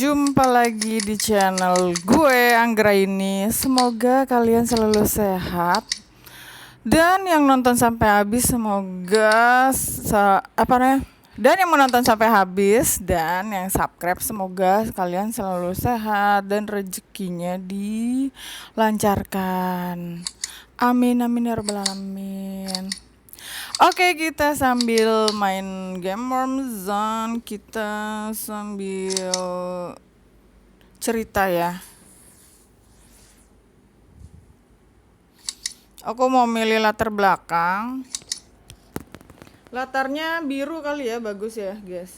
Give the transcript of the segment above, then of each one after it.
Jumpa lagi di channel gue Anggra ini. Semoga kalian selalu sehat. Dan yang nonton sampai habis semoga dan yang menonton sampai habis dan yang subscribe semoga kalian selalu sehat dan rezekinya dilancarkan. Amin amin ya rabbal alamin. Oke, kita sambil main game Warm Zone, kita sambil cerita ya. Aku mau milih latar belakang. Latarnya biru kali ya, bagus ya, guys.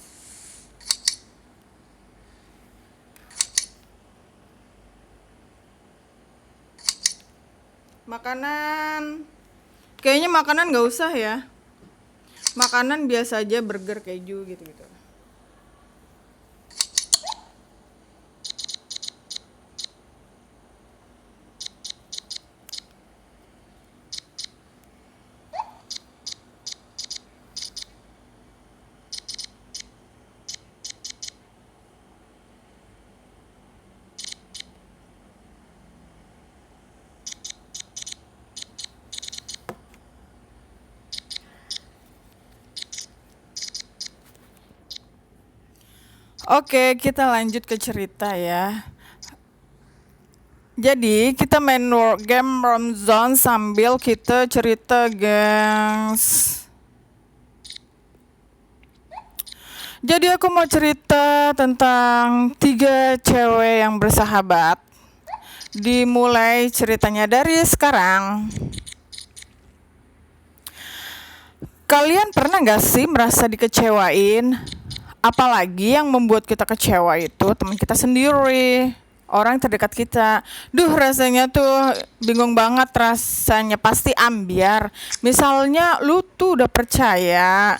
Makanan, kayaknya makanan nggak usah ya. Makanan biasa aja, burger, keju gitu-gitu. Oke, kita lanjut ke cerita ya. Jadi kita main game Warm Zone sambil kita cerita, gengs. Jadi aku mau cerita tentang 3 cewek yang bersahabat. Dimulai ceritanya dari sekarang. Kalian pernah gak sih merasa dikecewain? Apalagi yang membuat kita kecewa itu teman kita sendiri, orang terdekat kita. Rasanya tuh bingung banget, rasanya pasti ambiar. Misalnya lu tuh udah percaya,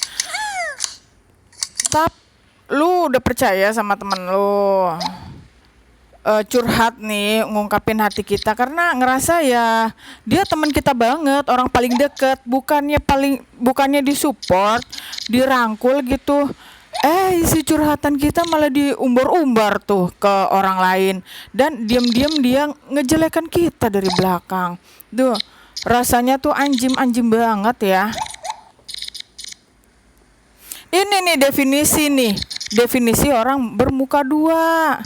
lu udah percaya sama temen lu, curhat nih, ngungkapin hati kita karena ngerasa ya dia teman kita banget, orang paling deket, bukannya disupport, dirangkul gitu. Isi curhatan kita malah diumbar-umbar tuh ke orang lain dan diam-diam dia ngejelekan kita dari belakang. Rasanya tuh anjim banget ya. Ini nih definisi orang bermuka dua.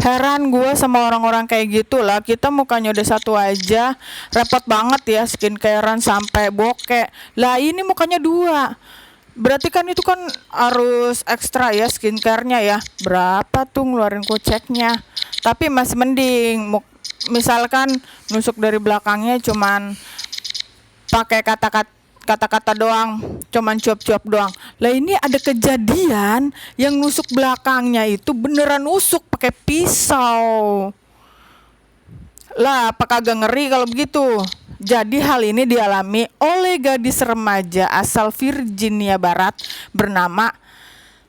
Heran gue sama orang-orang kayak gitu lah. Kita mukanya udah satu aja, repot banget ya skincarean sampai bokeh. Lah ini mukanya dua. Berarti kan itu kan harus ekstra ya skincare-nya ya. Berapa tuh ngeluarin koceknya. Tapi masih mending misalkan nusuk dari belakangnya cuman pakai kata-kata doang, cuman cuap-cuap doang. Lah ini ada kejadian yang nusuk belakangnya itu beneran nusuk pakai pisau. Lah apa kagak ngeri kalau begitu? Jadi hal ini dialami oleh gadis remaja asal Virginia Barat bernama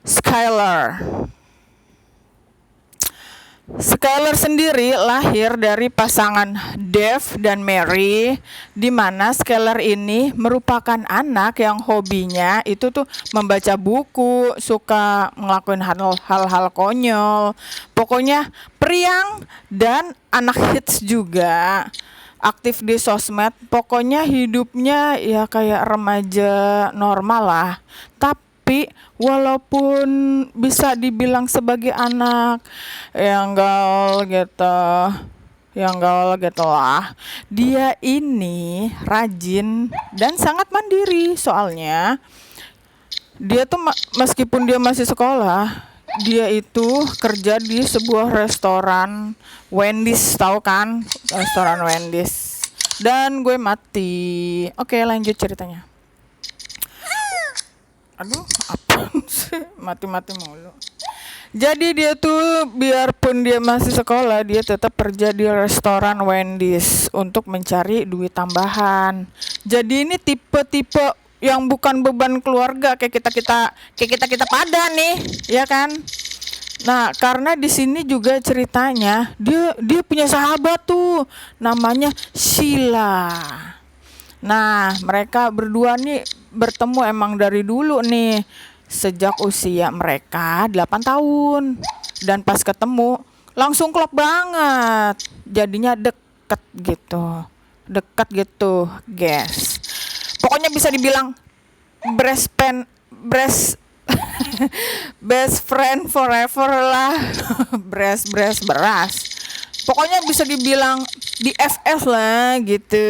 Skylar. Skylar sendiri lahir dari pasangan Dave dan Mary, di mana Skylar ini merupakan anak yang hobinya itu tuh membaca buku, suka ngelakuin hal-hal konyol. Pokoknya periang dan anak hits juga. Aktif di sosmed, pokoknya hidupnya ya kayak remaja normal lah. Tapi walaupun bisa dibilang sebagai anak yang gaul gitu lah, dia ini rajin dan sangat mandiri. Soalnya dia tuh meskipun dia masih sekolah, dia itu kerja di sebuah restoran Wendy's, tahu kan? Restoran Wendy's. Dan gue mati. Oke, lanjut ceritanya. Aduh, apa sih? Mati-mati mulu. Jadi dia tuh biarpun dia masih sekolah, dia tetap kerja di restoran Wendy's untuk mencari duit tambahan. Jadi ini tipe-tipe yang bukan beban keluarga kayak kita pada nih, ya kan? Nah, karena di sini juga ceritanya dia punya sahabat tuh namanya Sheila. Nah, mereka berdua nih bertemu emang dari dulu nih, sejak usia mereka 8 tahun. dan pas ketemu langsung klop banget, jadinya deket gitu guys. Pokoknya bisa dibilang best best friend forever lah. beras pokoknya bisa dibilang BFF lah gitu,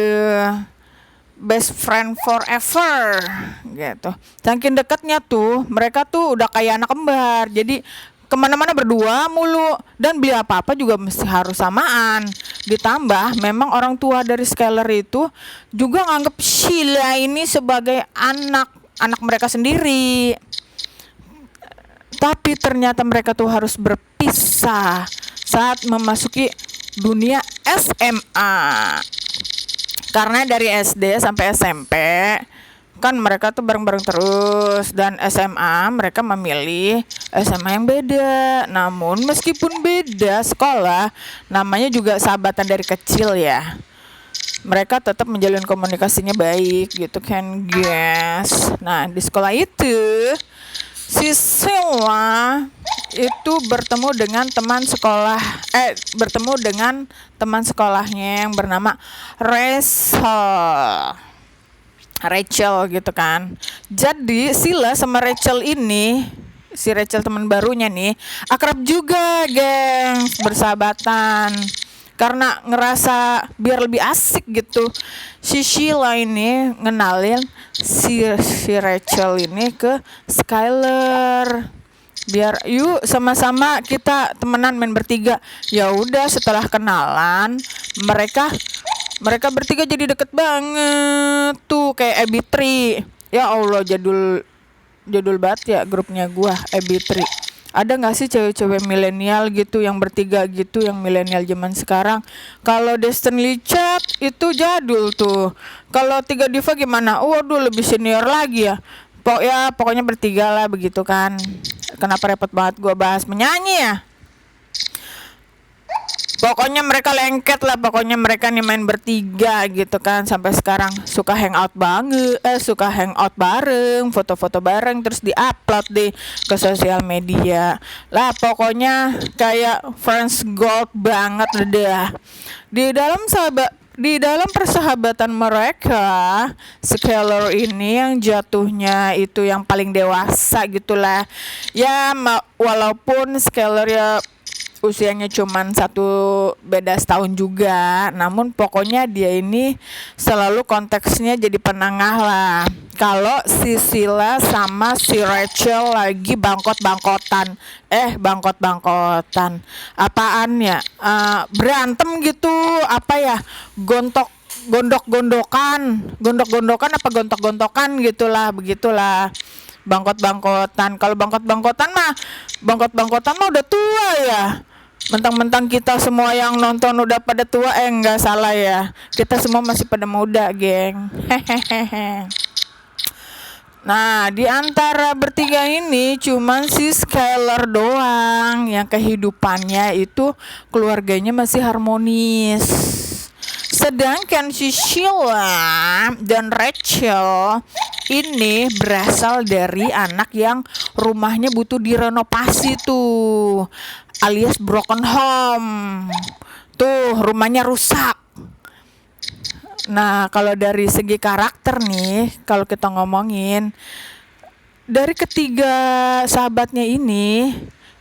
best friend forever gitu. Saking dekatnya tuh mereka tuh udah kayak anak kembar, jadi kemana-mana berdua mulu, dan beli apa-apa juga mesti harus samaan. Ditambah memang orang tua dari Skylar itu juga nganggep Sheila ini sebagai anak mereka sendiri. Tapi ternyata mereka tuh harus berpisah saat memasuki dunia SMA. Karena dari SD sampai SMP kan mereka tuh bareng-bareng terus, dan SMA mereka memilih SMA yang beda. Namun meskipun beda sekolah, namanya juga sahabatan dari kecil ya. Mereka tetap menjalin komunikasinya baik gitu kan guys. Nah di sekolah itu si Sheila itu bertemu dengan teman sekolahnya yang bernama Rachel gitu kan. Jadi Sheila sama Rachel ini, si Rachel teman barunya nih, akrab juga geng, bersahabatan. Karena ngerasa biar lebih asik gitu, si Sheila ini ngenalin si Rachel ini ke Skylar. Biar yuk sama-sama kita temenan main bertiga. Ya udah, setelah kenalan mereka bertiga jadi deket banget tuh, kayak AB3. Ya Allah, jadul banget ya grupnya gua AB3. Ada nggak sih cewek-cewek milenial gitu yang bertiga gitu, yang milenial zaman sekarang? Kalau Destiny Chat itu jadul tuh. Kalau Tiga Diva gimana? Waduh, lebih senior lagi ya. Pokoknya bertiga lah begitu kan. Kenapa repot banget gua bahas menyanyi ya? Pokoknya mereka lengket lah, pokoknya mereka nih main bertiga gitu kan. Sampai sekarang suka hangout bareng, foto-foto bareng, terus diupload deh ke sosial media. Lah pokoknya kayak friends gold banget deh. Di dalam persahabatan mereka, Skylar ini yang jatuhnya itu yang paling dewasa gitulah. Ya walaupun Skylar ya usianya cuman beda setahun juga, namun pokoknya dia ini selalu konteksnya jadi penengah lah. Kalau si Sheila sama si Rachel lagi bangkot-bangkotan, apaan ya, berantem gitu, apa ya, gondok-gondokan apa gontok-gontokan gitulah, begitulah. Bangkot-bangkotan. Kalau bangkot-bangkotan mah udah tua ya. Mentang-mentang kita semua yang nonton udah pada tua, enggak salah ya. Kita semua masih pada muda, geng. Hehehe. Nah, di antara bertiga ini cuman si Skylar doang yang kehidupannya itu keluarganya masih harmonis. Sedangkan si Sheila dan Rachel ini berasal dari anak yang rumahnya butuh direnovasi tuh, alias broken home. Tuh, rumahnya rusak. Nah, kalau dari segi karakter nih, kalau kita ngomongin dari ketiga sahabatnya ini,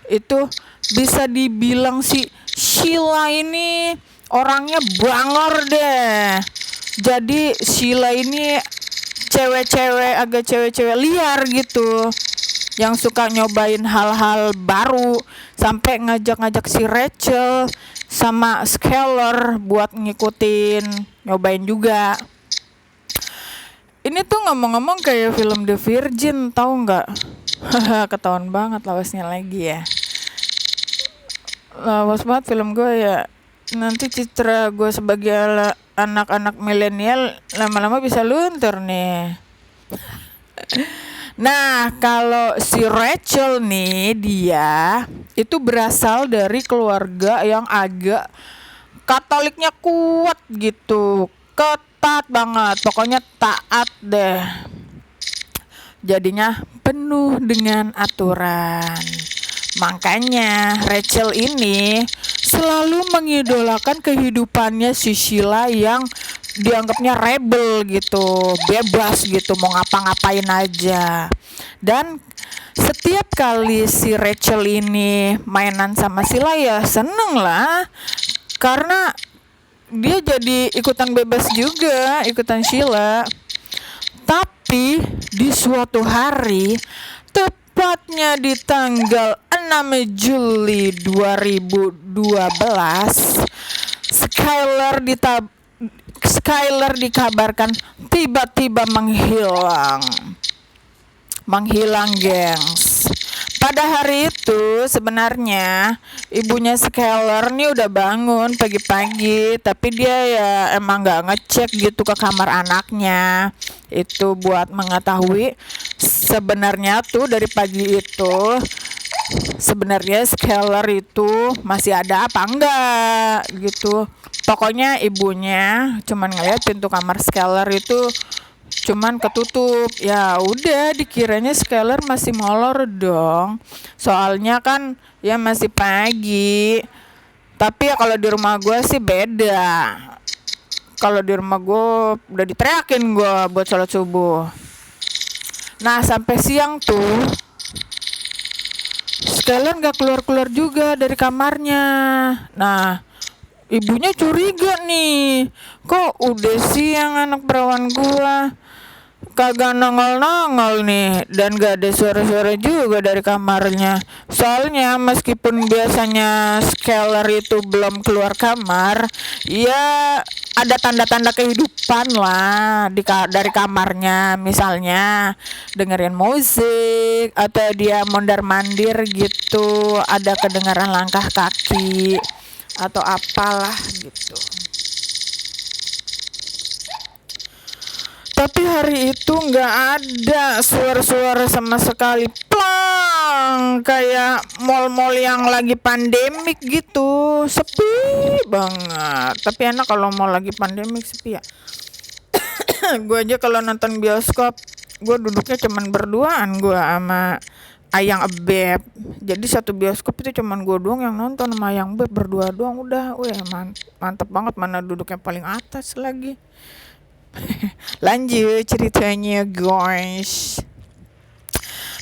itu bisa dibilang si Sheila ini orangnya bangor deh. Jadi Sheila ini agak cewek-cewek liar gitu, yang suka nyobain hal-hal baru, sampai ngajak-ngajak si Rachel sama Skylar buat nyobain juga. Ini tuh ngomong-ngomong kayak film The Virgin, tahu nggak? Ketahuan banget lawasnya lagi ya. Lawas banget film gue ya. Nanti citra gue sebagai anak-anak milenial lama-lama bisa luntur nih. Nah, kalau si Rachel nih, dia itu berasal dari keluarga yang agak Katoliknya kuat gitu, ketat banget, pokoknya taat deh. Jadinya penuh dengan aturan. Makanya Rachel ini selalu mengidolakan kehidupannya si Sheila yang dianggapnya rebel gitu, bebas gitu, mau ngapa-ngapain aja. Dan setiap kali si Rachel ini mainan sama Sheila ya seneng lah, karena dia jadi ikutan bebas juga, ikutan Sheila. Tapi di suatu hari, tepatnya di tanggal 6 Juli 2012, Skylar dikabarkan tiba-tiba menghilang, gengs. Pada hari itu sebenarnya ibunya Skylar nih udah bangun pagi-pagi, tapi dia ya emang nggak ngecek gitu ke kamar anaknya. Itu buat mengetahui sebenarnya tuh dari pagi itu sebenarnya Skylar itu masih ada apa enggak gitu. Pokoknya ibunya cuman ngeliat pintu kamar Skylar itu cuman ketutup. Ya udah, dikiranya Skylar masih molor dong, soalnya kan ya masih pagi. Tapi ya kalau di rumah gue sih beda. Kalau di rumah gue udah diteriakin gue buat sholat subuh. Nah sampai siang tuh Skylar gak keluar-keluar juga dari kamarnya. Nah ibunya curiga nih, kok udah siang anak perawan gua kagak nongol-nongol nih, dan gak ada suara-suara juga dari kamarnya. Soalnya meskipun biasanya Skylar itu belum keluar kamar, ya ada tanda-tanda kehidupan lah dari kamarnya. Misalnya dengerin musik atau dia mondar-mandir gitu, ada kedengaran langkah kaki atau apalah gitu. Tapi hari itu nggak ada suara-suara sama sekali, plang, kayak mall-mall yang lagi pandemik gitu, sepi banget. Tapi enak kalau mau lagi pandemik sepi ya. Gue aja kalau nonton bioskop, gue duduknya cuman berduaan gue sama Ayang Ebeb. Jadi satu bioskop itu cuman gue doang yang nonton sama Ayang Ebeb, berdua doang udah. Mantep banget, mana duduknya paling atas lagi. Lanjut ceritanya guys.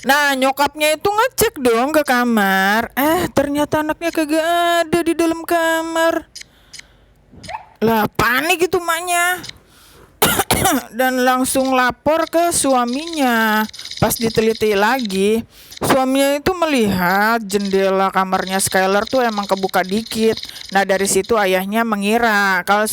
Nah nyokapnya itu ngecek dong ke kamar, ternyata anaknya kagak ada di dalam kamar. Lah panik itu maknya. Dan langsung lapor ke suaminya. Pas diteliti lagi, suaminya itu melihat jendela kamarnya Skylar tuh emang kebuka dikit. Nah dari situ ayahnya mengira kalau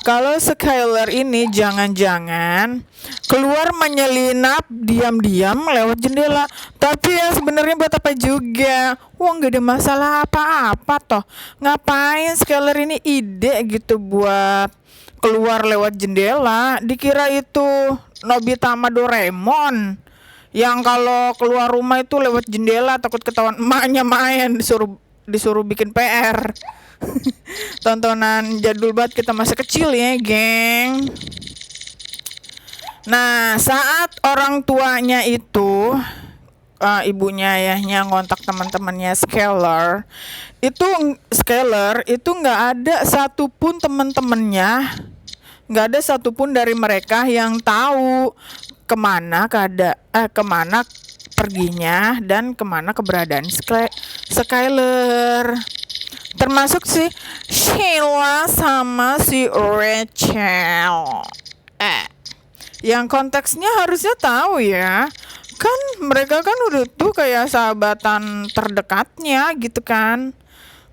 kalau Skylar ini jangan-jangan keluar menyelinap diam-diam lewat jendela. Tapi ya sebenarnya buat apa juga? Wah nggak ada masalah apa-apa toh. Ngapain Skylar ini ide gitu buat keluar lewat jendela? Dikira itu Nobita sama Doraemon yang kalau keluar rumah itu lewat jendela takut ketahuan emaknya main, disuruh bikin PR. Tontonan jadul banget kita masa kecil ya geng. Nah saat orang tuanya itu ibunya ayahnya ngontak teman-temannya Skylar itu nggak ada satupun teman-temannya, nggak ada satupun dari mereka yang tahu kemana perginya dan kemana keberadaan Skylar. Termasuk si Sheila sama si Rachel. Yang konteksnya harusnya tahu ya. Kan mereka kan udah tuh kayak sahabatan terdekatnya gitu kan.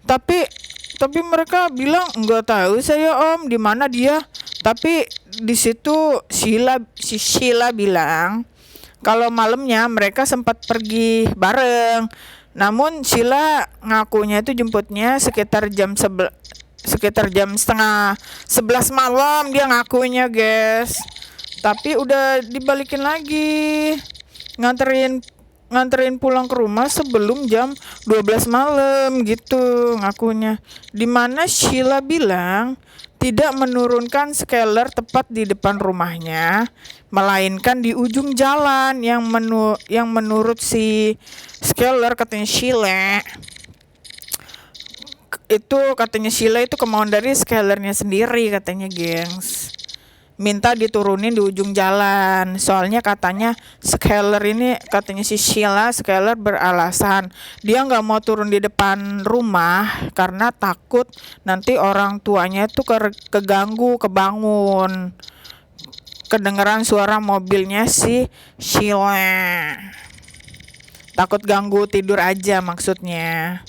Tapi mereka bilang nggak tahu saya om di mana dia. Tapi di situ si Sheila bilang kalau malamnya mereka sempat pergi bareng. Namun Sheila ngakunya itu jemputnya sekitar jam setengah 11 malam dia ngakunya guys. Tapi udah dibalikin lagi, nganterin nganterin pulang ke rumah sebelum jam 12 malam gitu ngakunya. Dimana Sheila bilang tidak menurunkan scaler tepat di depan rumahnya, melainkan di ujung jalan yang menurut si scaler katanya Sheila itu kemauan dari scalernya sendiri katanya, gengs. Minta diturunin di ujung jalan. Soalnya katanya scaler ini, katanya si Sheila, scaler beralasan dia nggak mau turun di depan rumah karena takut nanti orang tuanya tuh keganggu, kebangun, kedengeran suara mobilnya si Sheila. Takut ganggu tidur aja maksudnya.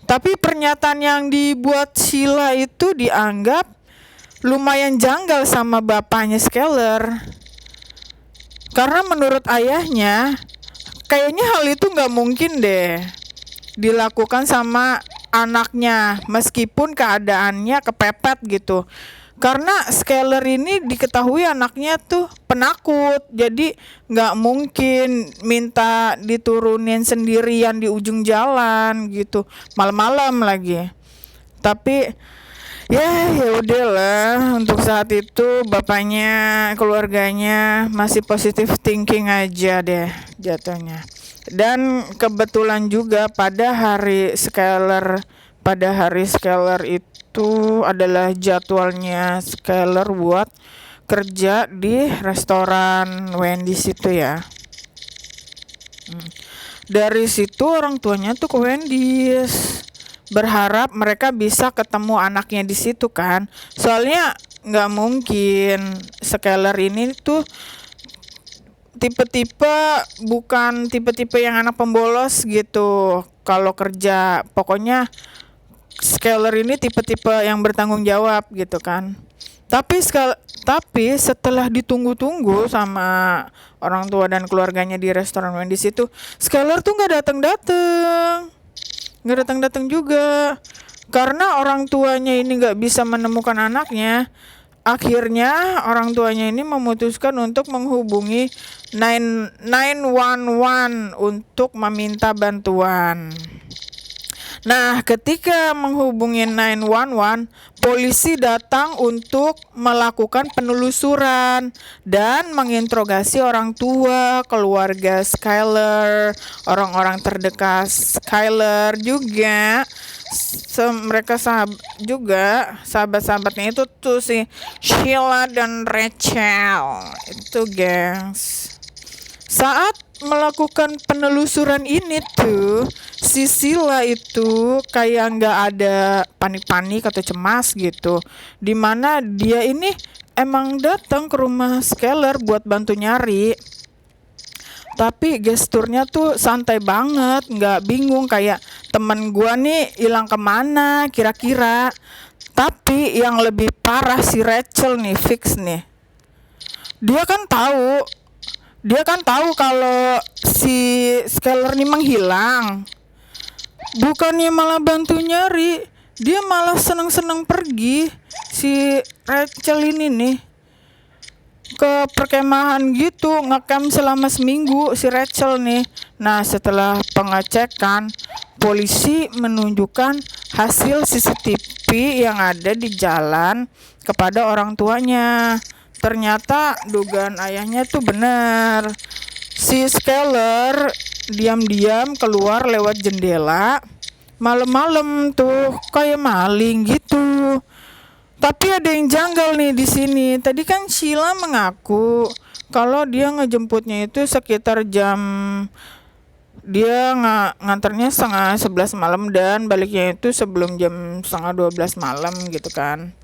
Tapi pernyataan yang dibuat Sheila itu dianggap lumayan janggal sama bapaknya Skeller. Karena menurut ayahnya, kayaknya hal itu nggak mungkin deh dilakukan sama anaknya meskipun keadaannya kepepet gitu. Karena Skeller ini diketahui anaknya tuh penakut, jadi nggak mungkin minta diturunin sendirian di ujung jalan gitu, malam-malam lagi. Tapi ya udahlah, untuk saat itu bapaknya, keluarganya masih positive thinking aja deh jatuhnya. Dan kebetulan juga pada hari Skeller itu adalah jadwalnya Skeller buat kerja di restoran Wendy's itu ya. Dari situ orang tuanya tuh ke Wendy's, berharap mereka bisa ketemu anaknya di situ kan. Soalnya nggak mungkin Skeller ini tuh bukan tipe-tipe yang anak pembolos gitu. Kalau kerja, pokoknya Skeller ini tipe-tipe yang bertanggung jawab gitu kan. Tapi setelah ditunggu-tunggu sama orang tua dan keluarganya di restoran Wendy's itu, Skeller tuh nggak datang juga. Karena orang tuanya ini nggak bisa menemukan anaknya, akhirnya orang tuanya ini memutuskan untuk menghubungi 911 untuk meminta bantuan. Nah, ketika menghubungi 911, polisi datang untuk melakukan penelusuran dan menginterogasi orang tua, keluarga Skyler, orang-orang terdekat Skyler juga. Mereka sahabat-sahabatnya itu tuh si Sheila dan Rachel itu, gengs. Saat melakukan penelusuran ini tuh, si Sheila itu kayak nggak ada panik-panik atau cemas gitu, dimana dia ini emang datang ke rumah Skeller buat bantu nyari. Tapi gesturnya tuh santai banget, nggak bingung kayak temen gua nih hilang kemana kira-kira. Tapi yang lebih parah si Rachel nih, fix nih. Dia kan tahu kalau si Skeller nih menghilang. Bukannya malah bantu nyari, dia malah seneng-seneng pergi si Rachel ini nih ke perkemahan gitu, ngecamp selama seminggu si Rachel nih. Nah, setelah pengecekan, polisi menunjukkan hasil CCTV yang ada di jalan kepada orang tuanya. Ternyata dugaan ayahnya tuh benar. Si Skeller diam-diam keluar lewat jendela malam-malam tuh kayak maling gitu. Tapi ada yang janggal nih di sini. Tadi kan Sheila mengaku kalau dia ngejemputnya itu sekitar dia nganternya 10:30 malam dan baliknya itu sebelum jam 11:30 malam gitu kan.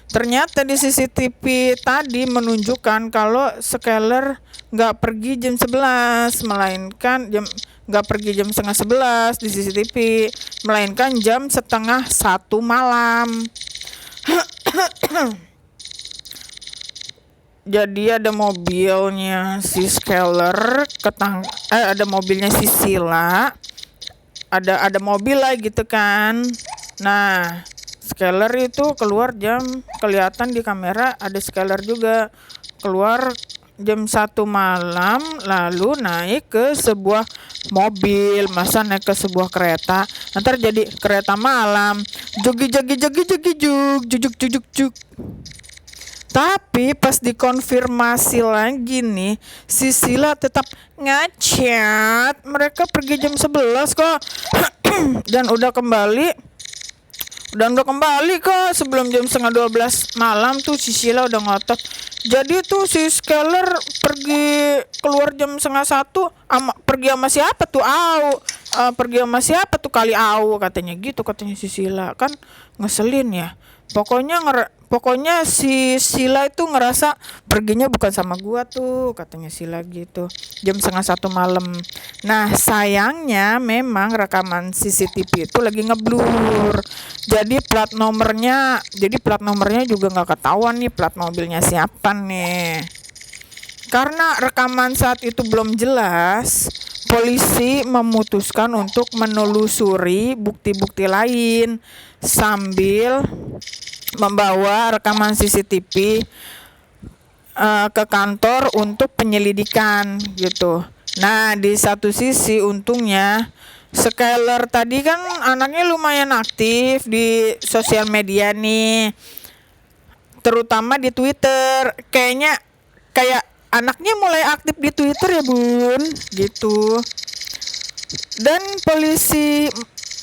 Ternyata di CCTV tadi menunjukkan kalau Skeller nggak pergi jam 11, melainkan nggak pergi jam 10:30 di CCTV, melainkan jam 12:30 malam. Jadi ada mobilnya si Skeller ada mobilnya si Sheila, ada mobil lah gitu kan. Nah, Skeller itu keluar kelihatan di kamera ada Skeller juga keluar malam lalu naik ke sebuah mobil, masa naik ke sebuah kereta, ntar jadi kereta malam, jogi jogi jogi jogi juk jujuk jujuk juk. Tapi pas dikonfirmasi lagi nih, si Sila tetap ngachat, mereka pergi jam 11 kok. Dan udah kembali kok sebelum jam setengah 12 malam tuh si Sila udah ngotot. Jadi tuh si Skeller pergi keluar jam setengah 1, pergi sama siapa tuh? Pergi sama siapa tuh kali katanya gitu, katanya si Sila. Kan ngeselin ya. Pokoknya si Sila itu ngerasa perginya bukan sama gua tuh, katanya Sila gitu. Jam setengah 1 malam. Nah sayangnya memang rekaman CCTV itu lagi ngeblur. Jadi plat nomornya juga nggak ketahuan nih plat mobilnya siapa nih. Karena rekaman saat itu belum jelas, polisi memutuskan untuk menelusuri bukti-bukti lain sambil membawa rekaman CCTV ke kantor untuk penyelidikan gitu. Nah, di satu sisi untungnya Skeller tadi kan anaknya lumayan aktif di sosial media nih, terutama di Twitter. Kayak anaknya mulai aktif di Twitter ya bun gitu.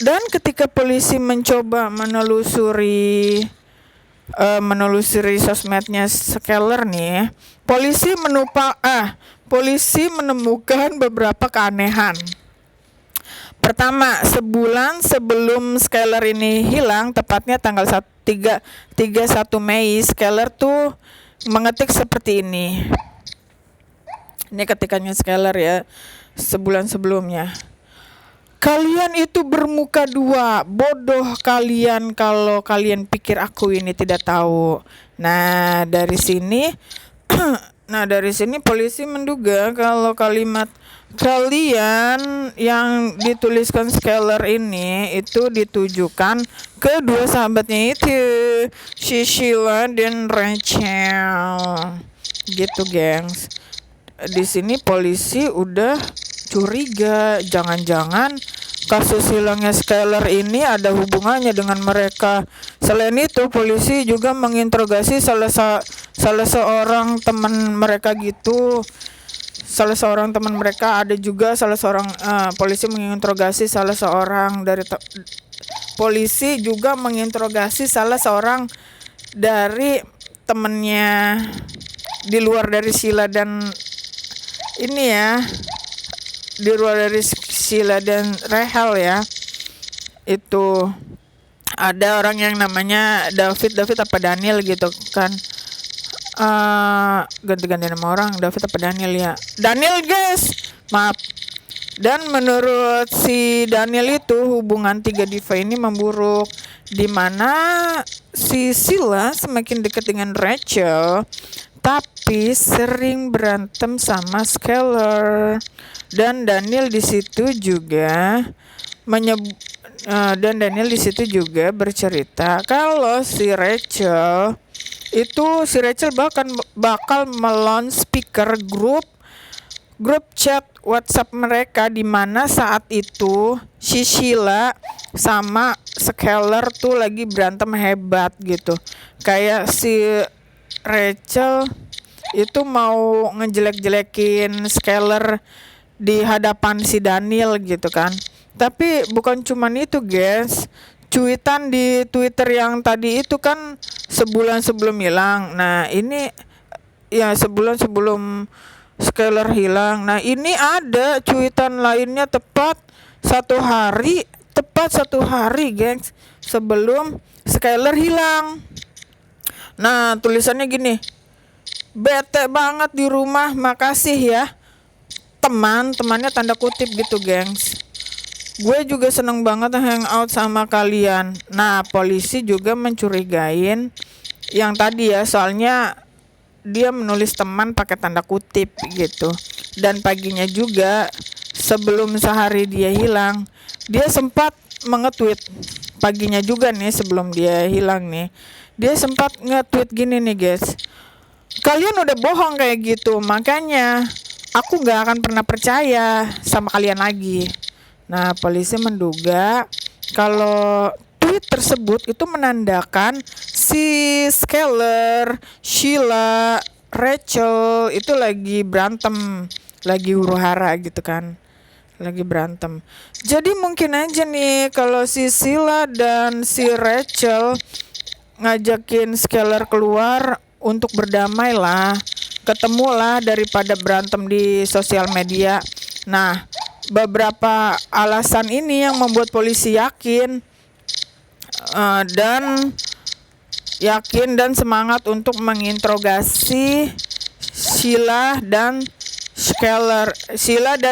Dan ketika polisi mencoba menelusuri sosmednya Skeller nih, polisi menemukan beberapa keanehan. Pertama, sebulan sebelum Skeller ini hilang, tepatnya tanggal 31 Mei, Skeller tuh mengetik seperti ini. Ini ketikannya Skeller ya, sebulan sebelumnya. Kalian itu bermuka dua, bodoh kalian kalau kalian pikir aku ini tidak tahu. Nah, dari sini polisi menduga kalau kalimat kalian yang dituliskan Skeller ini itu ditujukan ke dua sahabatnya itu, Sila dan Rachel. Gitu, gengs. Di sini polisi udah curiga, jangan-jangan kasus hilangnya Skeller ini ada hubungannya dengan mereka. Selain itu, polisi juga menginterogasi salah seorang teman mereka gitu. Polisi menginterogasi salah seorang dari temennya di luar dari Sila dan ini ya, di luar dari Sila dan Rachel ya. Itu ada orang yang namanya David apa Daniel gitu kan. Ganti-ganti nama orang, David apa Daniel ya? Daniel, guys. Maaf. Dan menurut si Daniel itu hubungan tiga diva ini memburuk, di mana si Sila semakin dekat dengan Rachel tapi sering berantem sama Skeller. Dan Daniel di situ juga bercerita kalau si Rachel bakal melon speaker grup chat WhatsApp mereka, di mana saat itu si Sila sama Skeller tuh lagi berantem hebat gitu. Kayak si Rachel itu mau ngejelek-jelekin Skeller di hadapan si Daniel gitu kan. Tapi bukan cuman itu, guys. Cuitan di Twitter yang tadi itu kan sebulan sebelum hilang. Nah, ini ya sebulan sebelum Skeller hilang. Nah, ini ada cuitan lainnya tepat satu hari, gengs, sebelum Skeller hilang. Nah, tulisannya gini: bete banget di rumah, makasih ya temannya tanda kutip gitu, gengs. Gue juga seneng banget hangout sama kalian. Nah, polisi juga mencurigain yang tadi ya, soalnya dia menulis teman pakai tanda kutip gitu. Dan paginya juga sebelum sehari dia hilang, dia sempat mengetweet. Paginya juga nih sebelum dia hilang nih, dia sempat nge-tweet gini nih, guys. Kalian udah bohong kayak gitu, makanya aku nggak akan pernah percaya sama kalian lagi. Nah, polisi menduga kalau tweet tersebut itu menandakan si Skyler, Sheila, Rachel itu lagi berantem, lagi huru-hara gitu kan, lagi berantem. Jadi mungkin aja nih kalau si Sheila dan si Rachel ngajakin Skyler keluar untuk berdamai lah, ketemulah daripada berantem di sosial media. Nah, beberapa alasan ini yang membuat polisi dan semangat untuk menginterogasi Sheila dan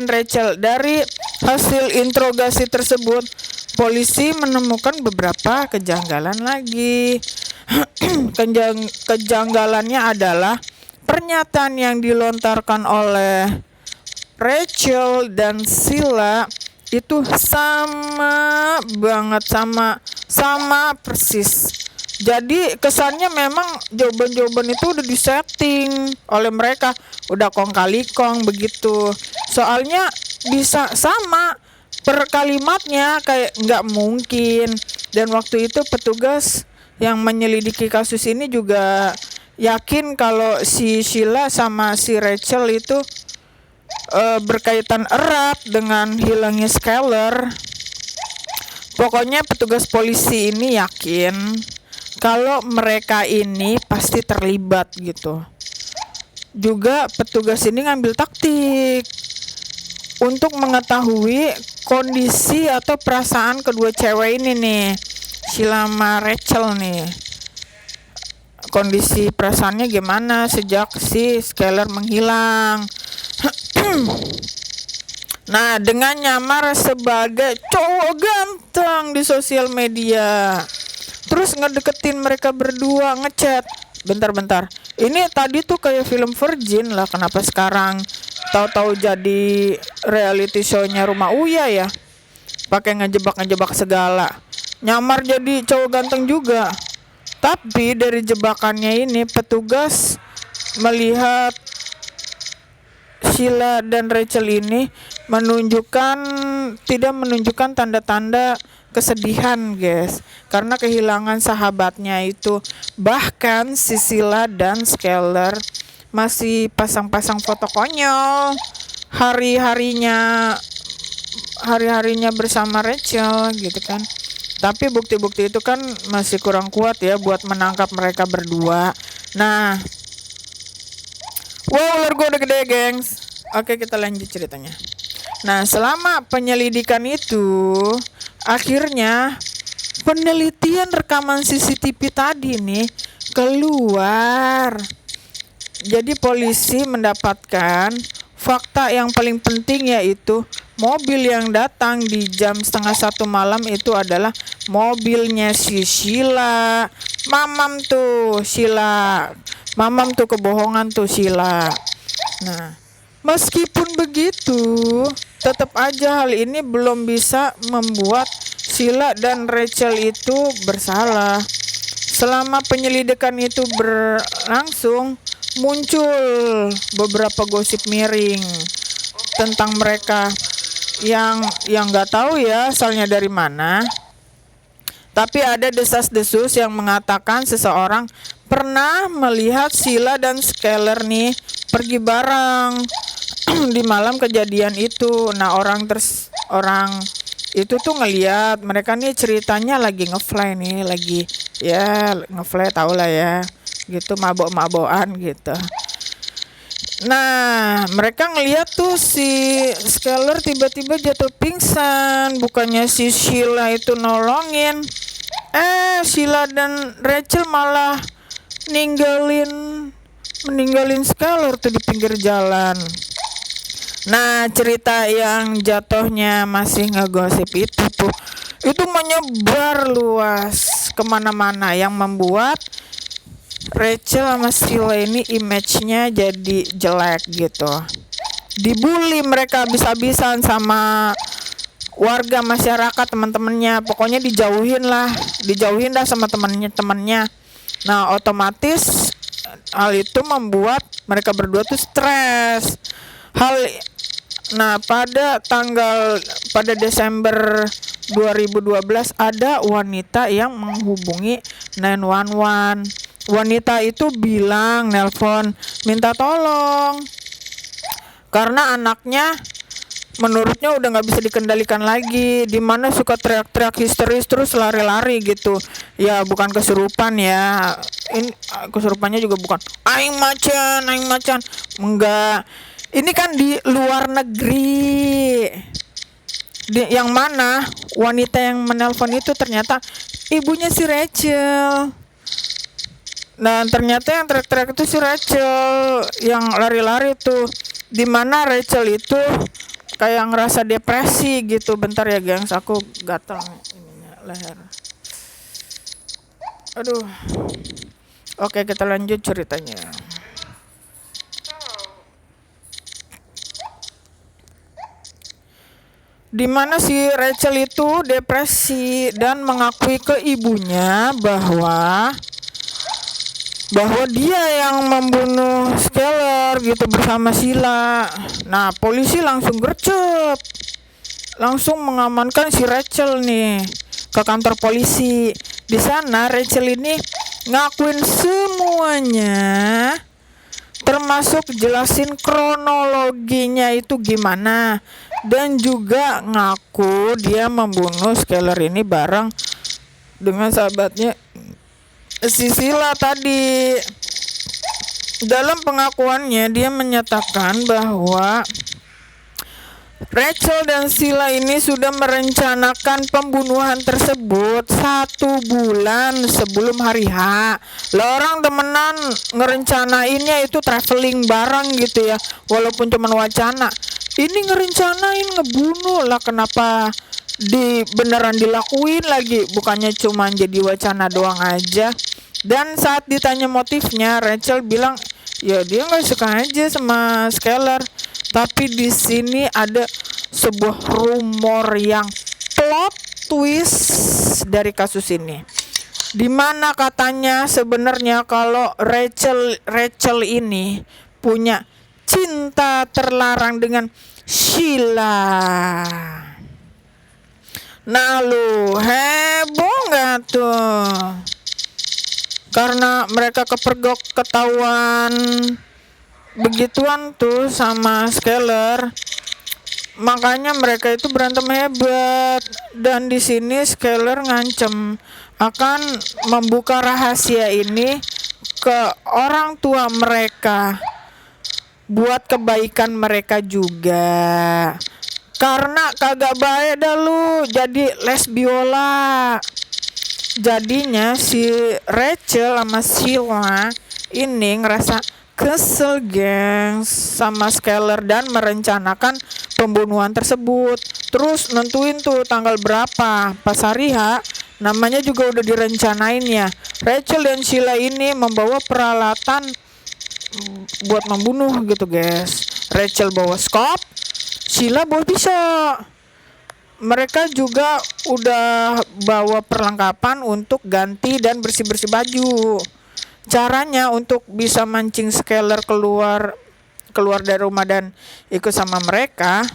Rachel. Dari hasil interogasi tersebut, polisi menemukan beberapa kejanggalan lagi. Kejanggalannya adalah pernyataan yang dilontarkan oleh Rachel dan Sheila itu sama banget, sama persis. Jadi kesannya memang jawaban-jawaban itu udah disetting oleh mereka, udah kong kali kong begitu. Soalnya bisa sama per kalimatnya, kayak nggak mungkin. Dan waktu itu petugas yang menyelidiki kasus ini juga yakin kalau si Sheila sama si Rachel itu berkaitan erat dengan hilangnya Skyler. Pokoknya petugas polisi ini yakin kalau mereka ini pasti terlibat gitu. Juga petugas ini ngambil taktik untuk mengetahui kondisi atau perasaan kedua cewek ini nih, Sheila sama Rachel nih. Kondisi perasaannya gimana sejak si Skyler menghilang. Nah, dengan nyamar sebagai cowok ganteng di sosial media, terus ngedeketin mereka berdua, ngechat. Bentar, ini tadi tuh kayak film Virgin lah, kenapa sekarang tahu-tahu jadi reality show-nya Rumah Uya ya? Pakai ngejebak segala, nyamar jadi cowok ganteng juga. Tapi dari jebakannya ini petugas melihat Sheila dan Rachel ini tidak menunjukkan tanda-tanda kesedihan, guys, karena kehilangan sahabatnya itu. Bahkan si Sheila dan Skyler masih pasang-pasang foto konyol hari-harinya bersama Rachel gitu kan. Tapi bukti-bukti itu kan masih kurang kuat ya buat menangkap mereka berdua. Nah, wow, ular gue udah gede, gengs. Oke, kita lanjut ceritanya. Nah, selama penyelidikan itu, akhirnya penelitian rekaman CCTV tadi nih keluar. Jadi polisi mendapatkan fakta yang paling penting, yaitu mobil yang datang di jam 12:30 malam itu adalah mobilnya si Sheila. Mamam tuh kebohongan tuh Sheila. Nah, meskipun begitu, tetap aja hal ini belum bisa membuat Sheila dan Rachel itu bersalah. Selama penyelidikan itu berlangsung, muncul beberapa gosip miring tentang mereka yang nggak tahu ya asalnya dari mana. Tapi ada desas-desus yang mengatakan seseorang pernah melihat Sheila dan Skyler nih pergi bareng di malam kejadian itu. Nah, orang itu tuh ngelihat mereka nih ceritanya lagi ngefly nih, lagi ya ngefly, tau lah ya, gitu, mabok-mabokan gitu. Nah, mereka ngeliat tuh si Skyler tiba-tiba jatuh pingsan, bukannya si Sheila itu nolongin. Sheila dan Rachel malah meninggalin Skyler tuh di pinggir jalan. Nah, cerita yang jatuhnya masih ngegosip itu menyebar luas kemana-mana, yang membuat Rachel sama Sheila ini image-nya jadi jelek gitu. Dibully mereka habis-habisan sama warga masyarakat, teman-temannya. Pokoknya dijauhin dah sama temannya. Nah, otomatis hal itu membuat mereka berdua tuh stres. Nah, pada Desember 2012 ada wanita yang menghubungi 911. Wanita itu bilang, nelpon minta tolong karena anaknya menurutnya udah nggak bisa dikendalikan lagi, dimana suka teriak-teriak histeris terus lari-lari gitu. Ya bukan kesurupan ya, ini kesurupannya juga bukan aing macan, enggak. Ini kan di luar negeri, yang mana wanita yang menelpon itu ternyata ibunya si Rachel. Dan ternyata yang teriak-teriak itu si Rachel yang lari-lari tuh, dimana Rachel itu kayak ngerasa depresi gitu. Bentar ya gengs, aku gatal ininya leher. Aduh. Oke, kita lanjut ceritanya. Dimana si Rachel itu depresi dan mengakui ke ibunya bahwa dia yang membunuh Skyler gitu bersama Sheila. Nah, polisi langsung gercep, langsung mengamankan si Rachel nih ke kantor polisi. Di sana Rachel ini ngakuin semuanya, termasuk jelasin kronologinya itu gimana, dan juga ngaku dia membunuh Skyler ini bareng dengan sahabatnya si Sheila tadi. Dalam pengakuannya dia menyatakan bahwa Rachel dan Sheila ini sudah merencanakan pembunuhan tersebut 1 bulan sebelum hari H. Lah orang temenan ngerencanainnya itu traveling bareng gitu ya, walaupun cuma wacana. Ini ngerencanain ngebunuh lah, kenapa beneran dilakuin lagi, bukannya cuma jadi wacana doang aja. Dan saat ditanya motifnya, Rachel bilang ya dia nggak suka aja sama Skyler. Tapi di sini ada sebuah rumor yang plot twist dari kasus ini, dimana katanya sebenarnya kalau Rachel ini punya cinta terlarang dengan Sheila. Nah lu heboh nggak tuh? Karena mereka kepergok ketahuan begituan tuh sama Skyler, makanya mereka itu berantem hebat. Dan di sini Skyler ngancem akan membuka rahasia ini ke orang tua mereka buat kebaikan mereka juga. Karena kagak baik dah lu jadi les biola. Jadinya si Rachel sama Sheila ini ngerasa kesel gengs sama Skyler dan merencanakan pembunuhan tersebut. Terus nentuin tuh tanggal berapa pas hari H, namanya juga udah direncanain ya. Rachel dan Sheila ini membawa peralatan buat membunuh gitu guys. Rachel bawa skop, Sheila bawa pisau. Mereka juga udah bawa perlengkapan untuk ganti dan bersih-bersih baju. Caranya untuk bisa mancing Skyler keluar dari rumah dan ikut sama mereka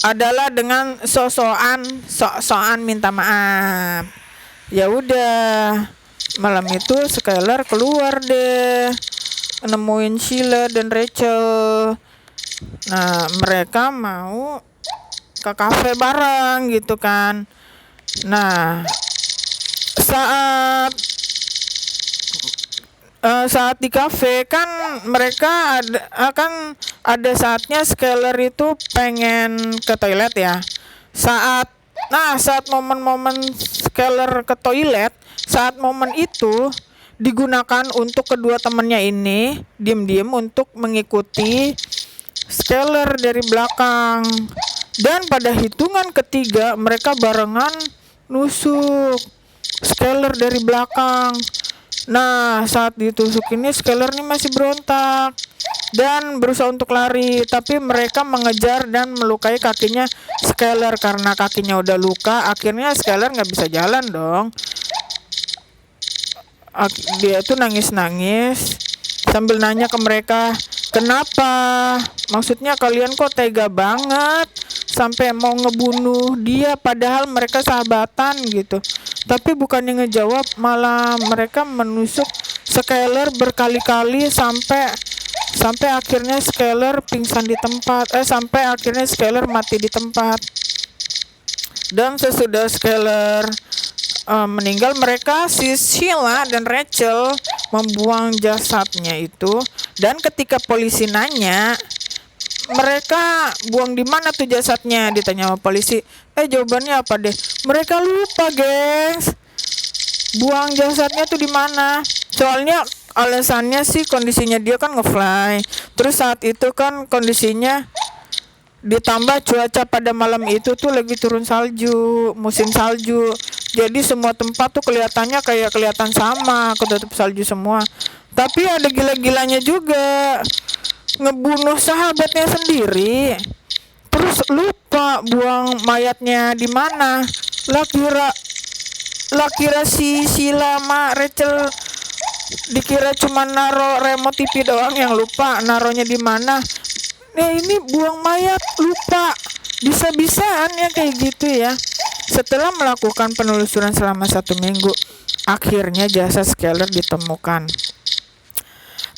adalah dengan sok-sokan minta maaf. Ya udah, malam itu Skyler keluar deh nemuin Sheila dan Rachel. Nah, mereka mau ke kafe bareng gitu kan. Nah, saat di kafe kan mereka ada saatnya Skyler itu pengen ke toilet ya. Saat momen-momen Skyler ke toilet, saat momen itu digunakan untuk kedua temannya ini diam-diam untuk mengikuti Skyler dari belakang. Dan pada hitungan ketiga mereka barengan nusuk Skyler dari belakang. Nah, saat ditusuk ini Skyler ini masih berontak dan berusaha untuk lari, tapi mereka mengejar dan melukai kakinya Skyler. Karena kakinya udah luka, akhirnya Skyler nggak bisa jalan dong. Dia tuh nangis-nangis sambil nanya ke mereka, kenapa? Maksudnya kalian kok tega banget sampai mau ngebunuh dia, padahal mereka sahabatan gitu. Tapi bukannya ngejawab, malah mereka menusuk Skyler berkali-kali sampai akhirnya Skyler pingsan di tempat. Sampai akhirnya Skyler mati di tempat. Dan sesudah Skyler meninggal, mereka si Sheila dan Rachel membuang jasadnya itu. Dan ketika polisi nanya, mereka buang di mana tuh jasadnya, ditanya sama polisi. Jawabannya apa deh? Mereka lupa, gengs. Buang jasadnya tuh di mana? Soalnya alasannya sih kondisinya dia kan ngefly. Terus saat itu kan kondisinya ditambah cuaca pada malam itu tuh lagi turun salju, musim salju. Jadi semua tempat tuh kelihatannya kayak kelihatan sama, ketutup salju semua. Tapi ada gila-gilanya juga, ngebunuh sahabatnya sendiri. Terus lupa buang mayatnya di mana. Lah kira si Sheila sama Rachel dikira cuma naro remote TV doang, yang lupa naronya di mana. Ini buang mayat lupa, bisa-bisaan ya kayak gitu ya. Setelah melakukan penelusuran selama 1 minggu, akhirnya jasad Skyler ditemukan.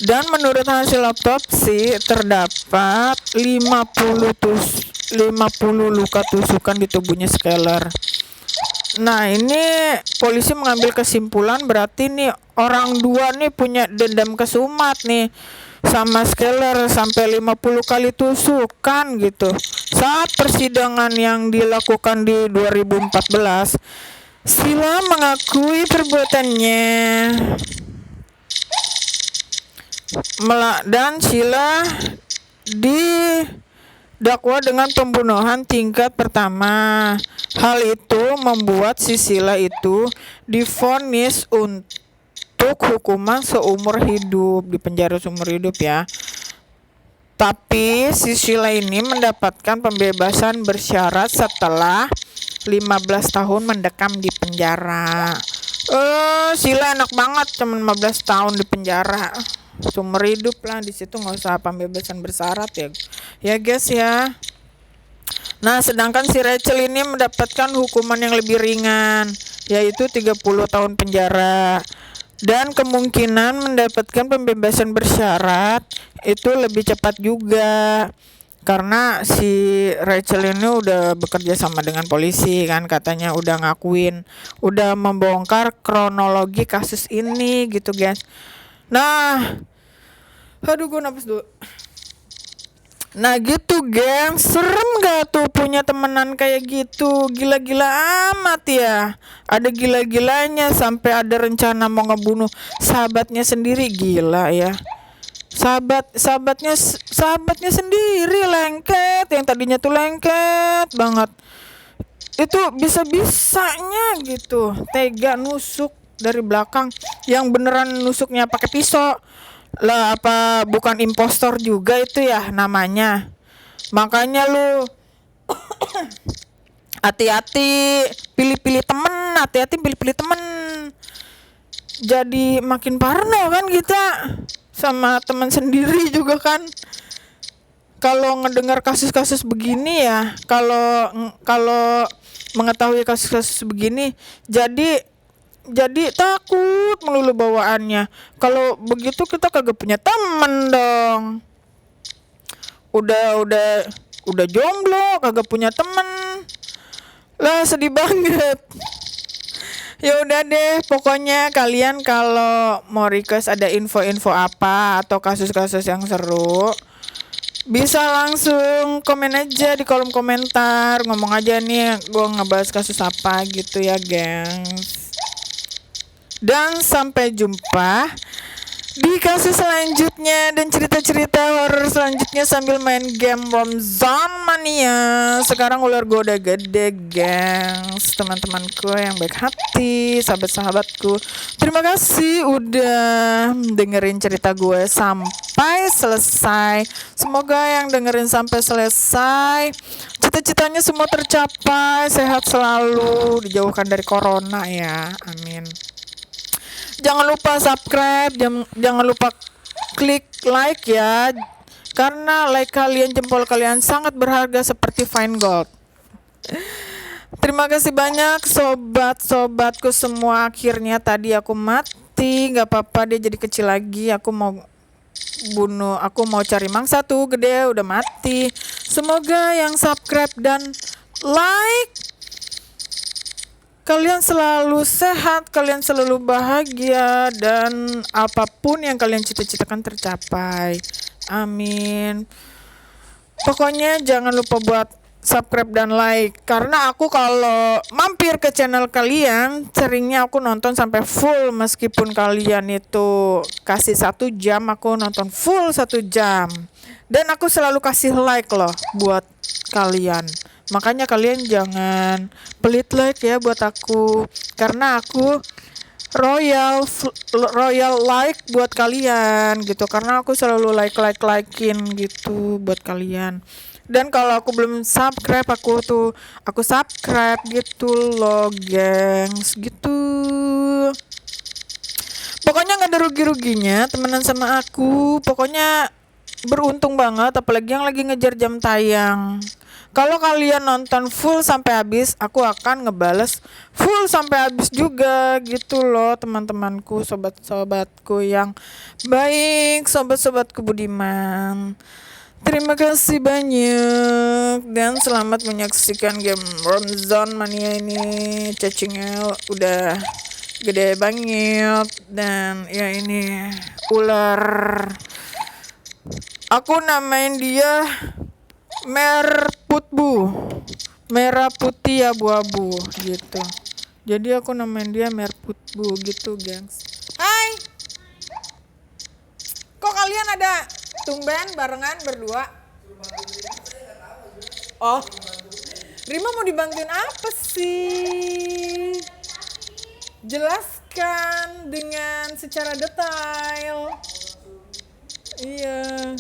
Dan menurut hasil autopsi terdapat 50 luka tusukan di tubuhnya Skyler. Nah, ini polisi mengambil kesimpulan berarti nih orang dua nih punya dendam kesumat nih sama Skyler sampai 50 kali tusukan gitu. Saat persidangan yang dilakukan di 2014, Sheila mengakui perbuatannya. Dan Sheila didakwa dengan pembunuhan tingkat pertama. Hal itu membuat si Sheila itu divonis untuk hukuman seumur hidup, di penjara seumur hidup ya. Tapi si Sheila ini mendapatkan pembebasan bersyarat setelah 15 tahun mendekam di penjara. Sheila enak banget, cuma 15 tahun di penjara. Seumur hidup lah di situ, nggak usah pembebasan bersyarat ya guys ya. Nah, sedangkan si Rachel ini mendapatkan hukuman yang lebih ringan, yaitu 30 tahun penjara. Dan kemungkinan mendapatkan pembebasan bersyarat itu lebih cepat juga, karena si Rachel ini udah bekerja sama dengan polisi kan, katanya udah ngakuin, udah membongkar kronologi kasus ini gitu guys. Nah, aduh gue napas dulu. Nah gitu geng, serem gak tuh punya temenan kayak gitu? Gila-gila amat ya. Ada gila-gilanya sampai ada rencana mau ngebunuh sahabatnya sendiri, gila ya. Sahabatnya sendiri lengket, yang tadinya tuh lengket banget. Itu bisa-bisanya gitu, tega nusuk dari belakang, yang beneran nusuknya pakai pisau. Lah apa bukan impostor juga itu ya namanya. Makanya lu hati-hati pilih-pilih temen. Jadi makin parno kan kita sama teman sendiri juga kan. Kalau ngedengar kasus-kasus begini ya, kalau mengetahui kasus-kasus begini, jadi takut melulu bawaannya. Kalau begitu kita kagak punya temen dong. Udah jomblo, kagak punya temen. Lah sedih banget. Ya udah deh, pokoknya kalian kalau mau request ada info-info apa atau kasus-kasus yang seru, bisa langsung komen aja di kolom komentar. Ngomong aja nih, gue ngebahas kasus apa gitu ya gengs. Dan sampai jumpa di kasus selanjutnya dan cerita-cerita horor selanjutnya sambil main game Ramzan Mania. Sekarang ular gue udah gede gengs. Teman-temanku yang baik hati, sahabat-sahabatku, terima kasih udah dengerin cerita gue sampai selesai. Semoga yang dengerin sampai selesai cita-citanya semua tercapai, sehat selalu, dijauhkan dari corona ya, amin. Jangan lupa subscribe, jangan lupa klik like ya. Karena like kalian, jempol kalian sangat berharga seperti fine gold. Terima kasih banyak sobat-sobatku semua. Akhirnya tadi aku mati, nggak apa-apa, dia jadi kecil lagi. Aku mau cari mangsa tuh gede, udah mati. Semoga yang subscribe dan like kalian selalu sehat, kalian selalu bahagia, dan apapun yang kalian cita-citakan tercapai. Amin. Pokoknya jangan lupa buat subscribe dan like. Karena aku kalau mampir ke channel kalian, seringnya aku nonton sampai full. Meskipun kalian itu kasih 1 jam, aku nonton full 1 jam. Dan aku selalu kasih like loh buat kalian. Makanya kalian jangan pelit like ya buat aku. Karena aku royal like buat kalian gitu, karena aku selalu likein gitu buat kalian. Dan kalau aku belum subscribe, aku subscribe gitu loh gengs gitu. Pokoknya nggak ada ruginya temenan sama aku. Pokoknya beruntung banget, apalagi yang lagi ngejar jam tayang. Kalau kalian nonton full sampai habis, aku akan ngebales full sampai habis juga gitu loh teman-temanku, sobat-sobatku yang baik, sobat-sobatku budiman. Terima kasih banyak dan selamat menyaksikan game Ramzan Mania ini. Cacingnya udah gede banget dan ya ini ular. Aku namain dia merah putih abu-abu gitu. Jadi aku namain dia merputbu gitu gengs. Hai, kok kalian ada tumben barengan berdua? Oh, Rima mau dibantuin apa sih? Jelaskan dengan secara detail. Iya.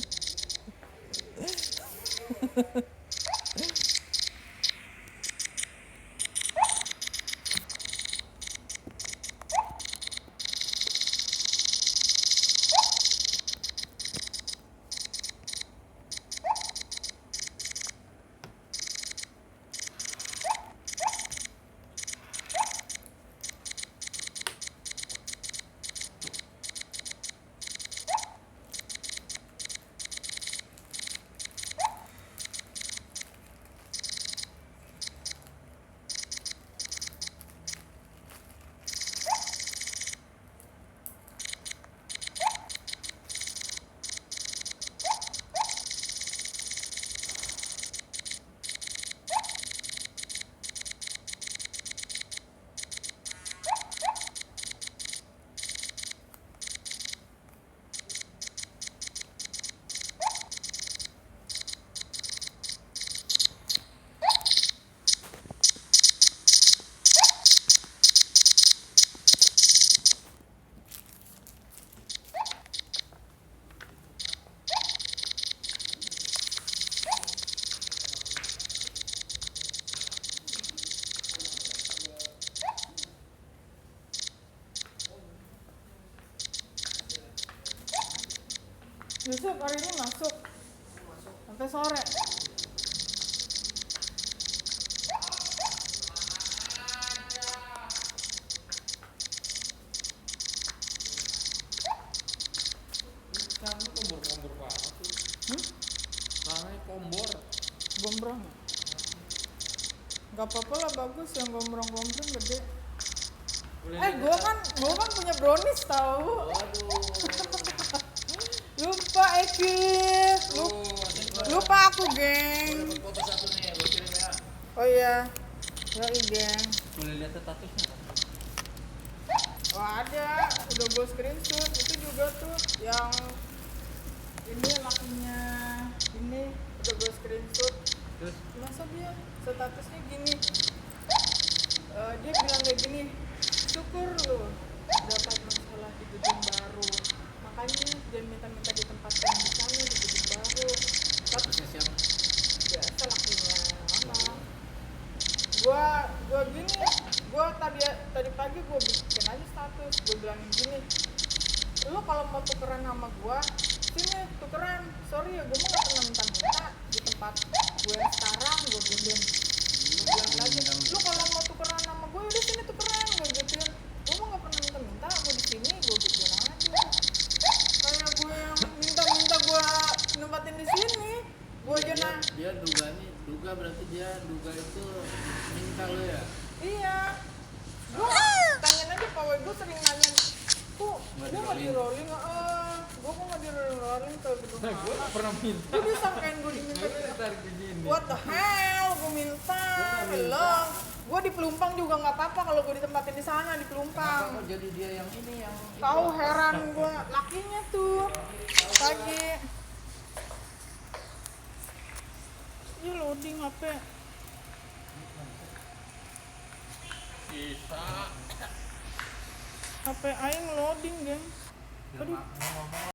Yusuf hari ini masuk sampai sore. Kamu kombor-kombor banget sih. Namanya kombor. Gombrong. Gak apa-apa lah, bagus yang gombrong-gombrong gede. Gua kan punya brownies tahu. Lupa Eki. Lupa aku, geng. Foto satu nih, gue kirim ya. Oh iya. Yoi, geng. Boleh lihat statusnya kan? Oh ada, udah gue screenshot. Itu juga tuh yang ini lakinya ini udah gue screenshot. Terus Masa dia statusnya gini, dia bilang kayak gini, syukur lu dapat masalah di gedung baru, makanya dia minta ditempatkan di sana di gedung baru. Tapi statusnya siapa? biasa lakinya mama. Gua gini, tadi pagi gue bikin aja status, gue bilangin gini, lu kalau mau tukeran sama gua sini tukeran, sorry ya gua mah gak pernah minta-minta di tempat gue yang sekarang, gua gituin. Gua bilang lagi, lu kalau mau tukeran sama gua udah sini tukeran, gua gituin. Gua mah gak pernah minta-minta, gua di sini gua gituin aja. Kayak gue yang minta-minta gua nempatin di sini, gua aja nah. Dia duga berarti dia duga itu minta lo ya. Iya, gua tanyain aja pawai gua sering nanya, kok gua nggak di rolling, gua kok nggak di rolling ke gedung Nah, gue mana? pernah minta. Gua disangkain gua diminta. Tarik begini. What the hell, gua minta, lo. Gua di Pelumpang juga nggak apa-apa kalau gua ditempatin di sana di Kenapa Pelumpang. kok jadi dia yang ini yang Tahu heran gua, lakinya tuh pagi. Iya loading HP. bisa? HP aing loading, geng. Aduh. Ngomong